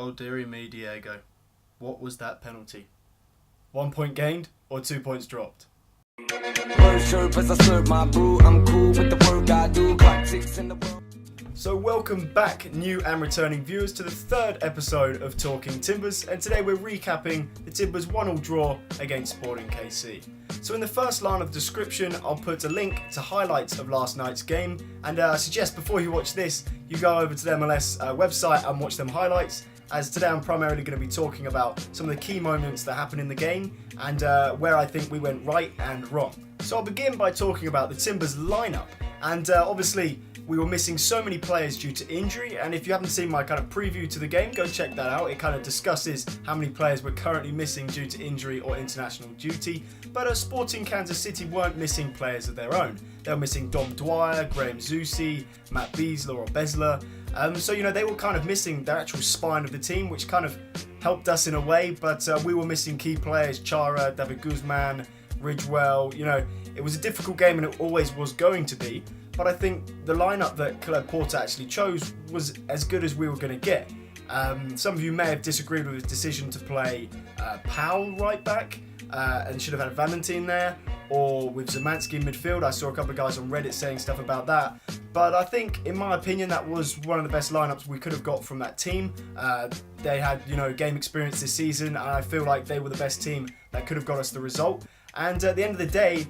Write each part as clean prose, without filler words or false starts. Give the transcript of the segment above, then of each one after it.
Oh dearie me, Diego. What was that penalty? 1 point gained or 2 points dropped? So welcome back, new and returning viewers, to the third episode of Talking Timbers, and today we're recapping the Timbers 1-1 draw against Sporting KC. So in the first line of description, I'll put a link to highlights of last night's game, and I suggest before you watch this, you go over to the MLS website and watch them highlights, as today I'm primarily going to be talking about some of the key moments that happened in the game and where I think we went right and wrong. So I'll begin by talking about the Timbers lineup, and obviously we were missing so many players due to injury, and if you haven't seen my kind of preview to the game, go check that out. It kind of discusses how many players we're currently missing due to injury or international duty. But Sporting Kansas City weren't missing players of their own. They were missing Dom Dwyer, Graham Zusi, Matt Beasler or Besler. So, they were kind of missing the actual spine of the team, which kind of helped us in a way, but we were missing key players, Chara, David Guzman, Ridgewell. It was a difficult game and it always was going to be. But I think the lineup that Porter actually chose was as good as we were going to get. Some of you may have disagreed with his decision to play Powell right back and should have had Valentin there, or with Zemansky in midfield. I saw a couple of guys on Reddit saying stuff about that. But I think, in my opinion, that was one of the best lineups we could have got from that team. They had, game experience this season, and I feel like they were the best team that could have got us the result. And at the end of the day,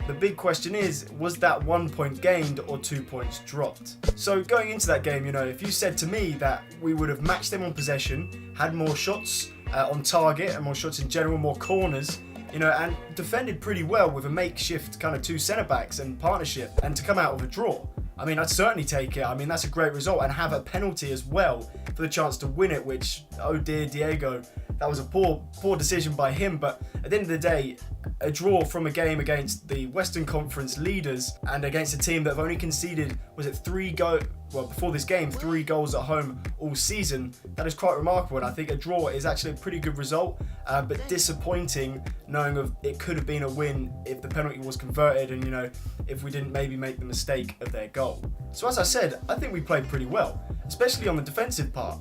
the big question is, was that 1 point gained or 2 points dropped? So going into that game, if you said to me that we would have matched them on possession, had more shots on target and more shots in general, more corners, and defended pretty well with a makeshift kind of two centre-backs and partnership, and to come out with a draw, I'd certainly take it. That's a great result, and have a penalty as well for the chance to win it, which, oh dear, Diego, that was a poor decision by him. But at the end of the day, a draw from a game against the Western Conference leaders and against a team that have only conceded, before this game, 3 goals at home all season, that is quite remarkable. And I think a draw is actually a pretty good result, but disappointing knowing it could have been a win if the penalty was converted and, if we didn't maybe make the mistake of their goal. So as I said, I think we played pretty well, especially on the defensive part.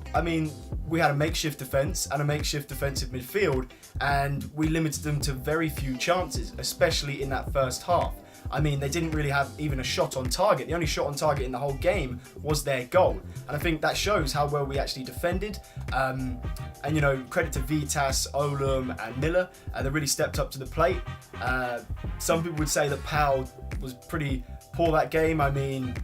We had a makeshift defence and a makeshift defensive midfield, and we limited them to very few chances, especially in that first half. They didn't really have even a shot on target. The only shot on target in the whole game was their goal. And I think that shows how well we actually defended. Credit to Vitas, Olum and Miller. They really stepped up to the plate. Some people would say that Powell was pretty poor that game.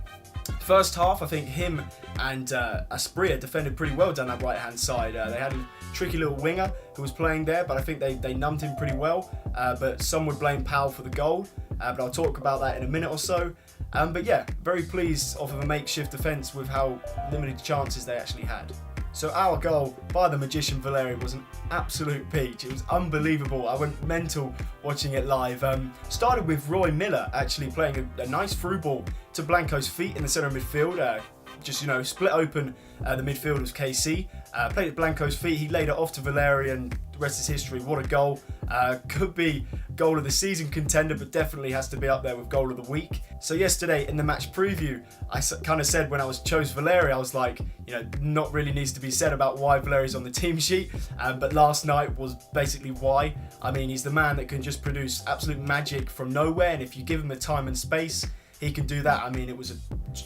First half, I think him and Asprilla defended pretty well down that right-hand side. They had a tricky little winger who was playing there, but I think they numbed him pretty well. But some would blame Powell for the goal, but I'll talk about that in a minute or so. But yeah, very pleased off of a makeshift defence with how limited chances they actually had. So our goal by the magician Valeri was an absolute peach. It was unbelievable. I went mental watching it live. Started with Roy Miller actually playing a nice through ball to Blanco's feet in the centre of midfield. Split open the midfield of KC. Played at Blanco's feet. He laid it off to Valeri, and the rest is history. What a goal. Could be goal of the season contender, but definitely has to be up there with goal of the week. So yesterday in the match preview, I kind of said when I chose Valeri, I was like, not really needs to be said about why Valeri's on the team sheet. But last night was basically why. He's the man that can just produce absolute magic from nowhere, and if you give him the time and space, he can do that. It was a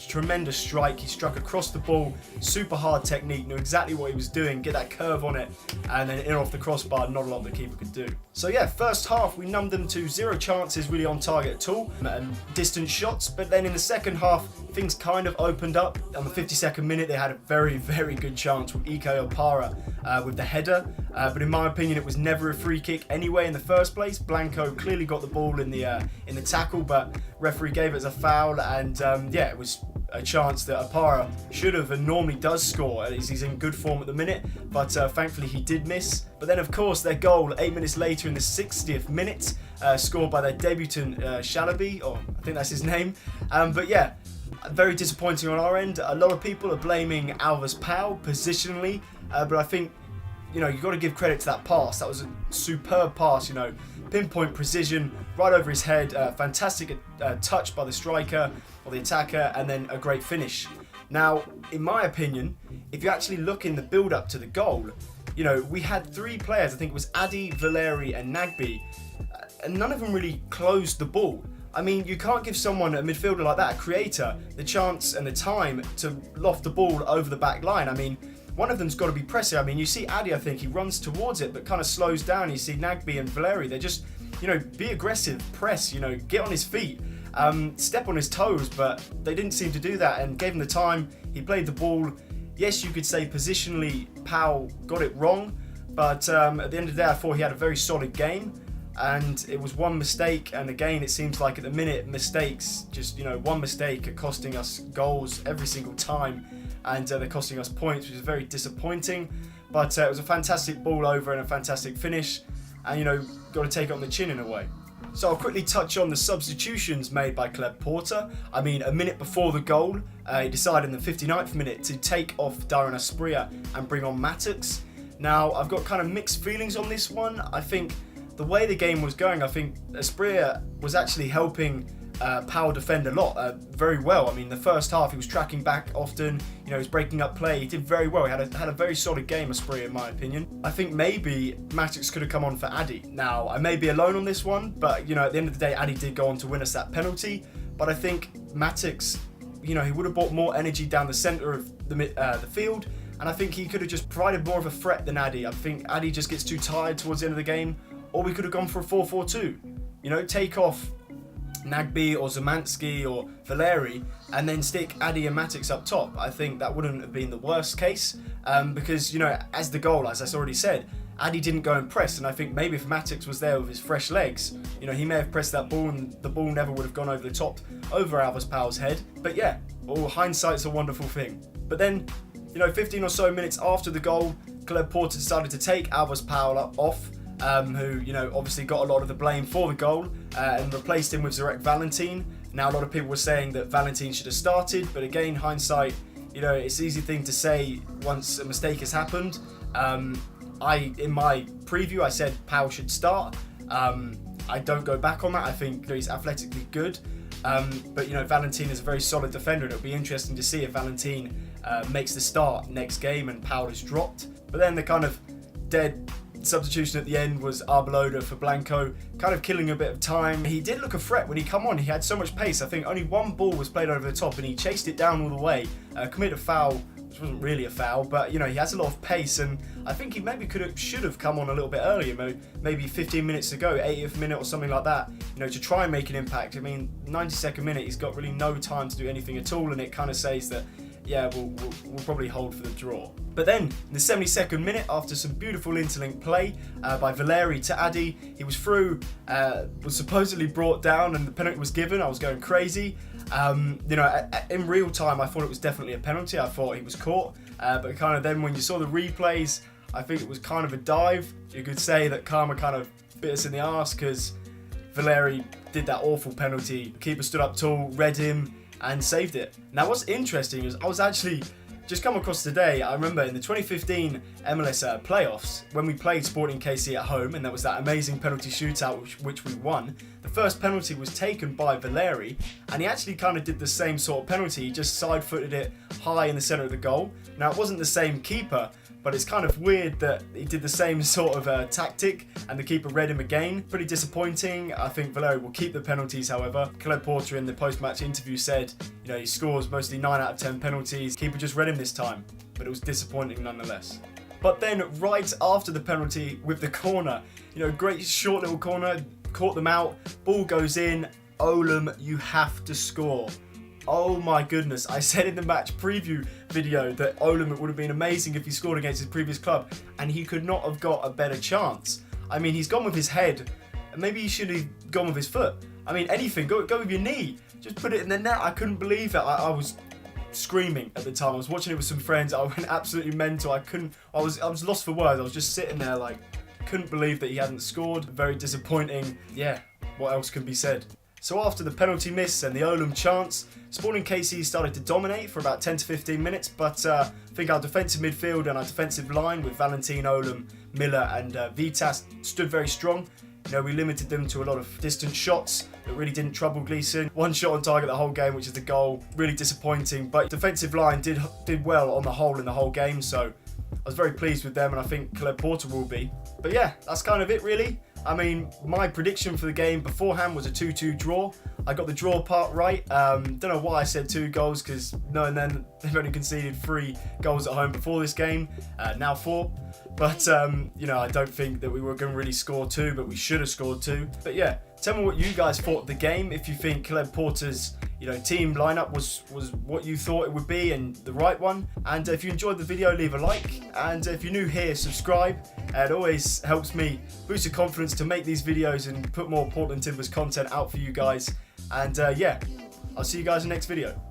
tremendous strike. He struck across the ball, super hard technique, knew exactly what he was doing, get that curve on it, and then in off the crossbar, not a lot the keeper could do. So yeah, first half, we numbed them to 0 chances really on target at all, and distant shots, but then in the second half, things kind of opened up. On the 52nd minute, they had a very, very good chance with Ike Opara with the header, but in my opinion, it was never a free kick anyway in the first place. Blanco clearly got the ball in the tackle, but referee gave it as a foul, and it was a chance that Opara should have and normally does score, as he's in good form at the minute, but thankfully he did miss. But then of course their goal 8 minutes later in the 60th minute, scored by their debutant Shalaby, or I think that's his name. But yeah, very disappointing on our end. A lot of people are blaming Alves Powell positionally, but I think you've got to give credit to that pass. That was a superb pass, pinpoint precision, right over his head, fantastic touch by the striker or the attacker, and then a great finish. Now, in my opinion, if you actually look in the build-up to the goal, you know, we had 3 players, I think it was Addy, Valeri and Nagbe, and none of them really closed the ball. I mean, you can't give someone, a midfielder like that, a creator, the chance and the time to loft the ball over the back line. I mean, one of them's got to be pressing. I mean, you see Addy, I think, he runs towards it, but kind of slows down. You see Nagbe and Valeri, they're just, you know, be aggressive, press, you know, get on his feet, step on his toes, but they didn't seem to do that and gave him the time. He played the ball. Yes, you could say positionally, Powell got it wrong, but at the end of the day, I thought he had a very solid game. And it was one mistake, and again, it seems like at the minute, mistakes, just, you know, one mistake are costing us goals every single time, and they're costing us points, which is very disappointing. But it was a fantastic ball over and a fantastic finish, and, you know, got to take it on the chin in a way. So I'll quickly touch on the substitutions made by Caleb Porter. I mean, a minute before the goal, he decided in the 59th minute to take off Darren Asprilla and bring on Mattox. Now, I've got kind of mixed feelings on this one. I think the way the game was going, I think Asprilla was actually helping Powell defend a lot, very well. I mean, the first half he was tracking back often, you know, he was breaking up play, he did very well. He had a very solid game, Asprilla, in my opinion. I think maybe Mattox could have come on for Addy. Now, I may be alone on this one, but, you know, at the end of the day, Addy did go on to win us that penalty. But I think Mattox, you know, he would have brought more energy down the centre of the field, and I think he could have just provided more of a threat than Addy. I think Addy just gets too tired towards the end of the game. Or we could have gone for a 4-4-2. You know, take off Nagbe or Zemansky or Valeri and then stick Addy and Mattox up top. I think that wouldn't have been the worst case because, you know, as the goal, as I already said, Addy didn't go and press, and I think maybe if Mattox was there with his fresh legs, you know, he may have pressed that ball and the ball never would have gone over the top, over Alvas Powell's head. But yeah, well, hindsight's a wonderful thing. But then, you know, 15 or so minutes after the goal, Caleb Porter decided to take Alvas Powell off, who, you know, obviously got a lot of the blame for the goal, and replaced him with Zarek Valentin. Now, a lot of people were saying that Valentin should have started, but again, hindsight, you know, it's an easy thing to say once a mistake has happened. In my preview, I said Powell should start. I don't go back on that. I think he's athletically good. But, you know, Valentin is a very solid defender, and it'll be interesting to see if Valentin makes the start next game and Powell is dropped. But then the kind of dead substitution at the end was Arbeloda for Blanco, kind of killing a bit of time. He did look a threat when he come on. He had so much pace. I think only one ball was played over the top, and he chased it down all the way, committed a foul, which wasn't really a foul, but, you know, he has a lot of pace, and I think he maybe should have come on a little bit earlier, maybe 15 minutes ago, 80th minute or something like that, you know, to try and make an impact. I mean, 92nd minute, he's got really no time to do anything at all, and it kind of says that, yeah, we'll probably hold for the draw. But then, in the 72nd minute, after some beautiful interlink play by Valeri to Addy, he was through, was supposedly brought down, and the penalty was given. I was going crazy. You know, in real time, I thought it was definitely a penalty. I thought he was caught. But kind of then when you saw the replays, I think it was kind of a dive. You could say that karma kind of bit us in the arse because Valeri did that awful penalty. The keeper stood up tall, read him, and saved it. Now, what's interesting is I was actually just come across today. I remember in the 2015 MLS playoffs when we played Sporting KC at home, and there was that amazing penalty shootout which we won. The first penalty was taken by Valeri, and he actually kind of did the same sort of penalty. He just side-footed it high in the centre of the goal. Now, it wasn't the same keeper, but it's kind of weird that he did the same sort of tactic and the keeper read him again. Pretty disappointing. I think Valeri will keep the penalties, however. Caleb Porter in the post-match interview said, you know, he scores mostly 9 out of 10 penalties. Keeper just read him this time, but it was disappointing nonetheless. But then right after the penalty with the corner, you know, great short little corner, caught them out, ball goes in. Olam, you have to score. Oh my goodness, I said in the match preview video that Olam, it would have been amazing if he scored against his previous club, and he could not have got a better chance. I mean, he's gone with his head, and maybe he should have gone with his foot. I mean, anything, go with your knee. Just put it in the net. I couldn't believe it. I was screaming at the time. I was watching it with some friends. I went absolutely mental. I was lost for words. I was just sitting there like, couldn't believe that he hadn't scored. Very disappointing. Yeah, what else can be said? So after the penalty miss and the Olam chance, Sporting KC started to dominate for about 10 to 15 minutes, but I think our defensive midfield and our defensive line with Valentin, Olam, Miller and Vitas stood very strong. You know, we limited them to a lot of distant shots that really didn't trouble Gleeson. One shot on target the whole game, which is the goal. Really disappointing, but defensive line did well on the whole in the whole game, so I was very pleased with them, and I think Caleb Porter will be. But yeah, that's kind of it really. I mean, my prediction for the game beforehand was a 2-2 draw. I got the draw part right. Don't know why I said 2 goals, because knowing then they've only conceded 3 goals at home before this game, now 4. But, you know, I don't think that we were going to really score 2, but we should have scored 2. But yeah, tell me what you guys thought of the game, if you think Caleb Porter's team lineup was what you thought it would be and the right one. And if you enjoyed the video, leave a like. And if you're new here, subscribe. It always helps me boost your confidence to make these videos and put more Portland Timbers content out for you guys. And yeah, I'll see you guys in the next video.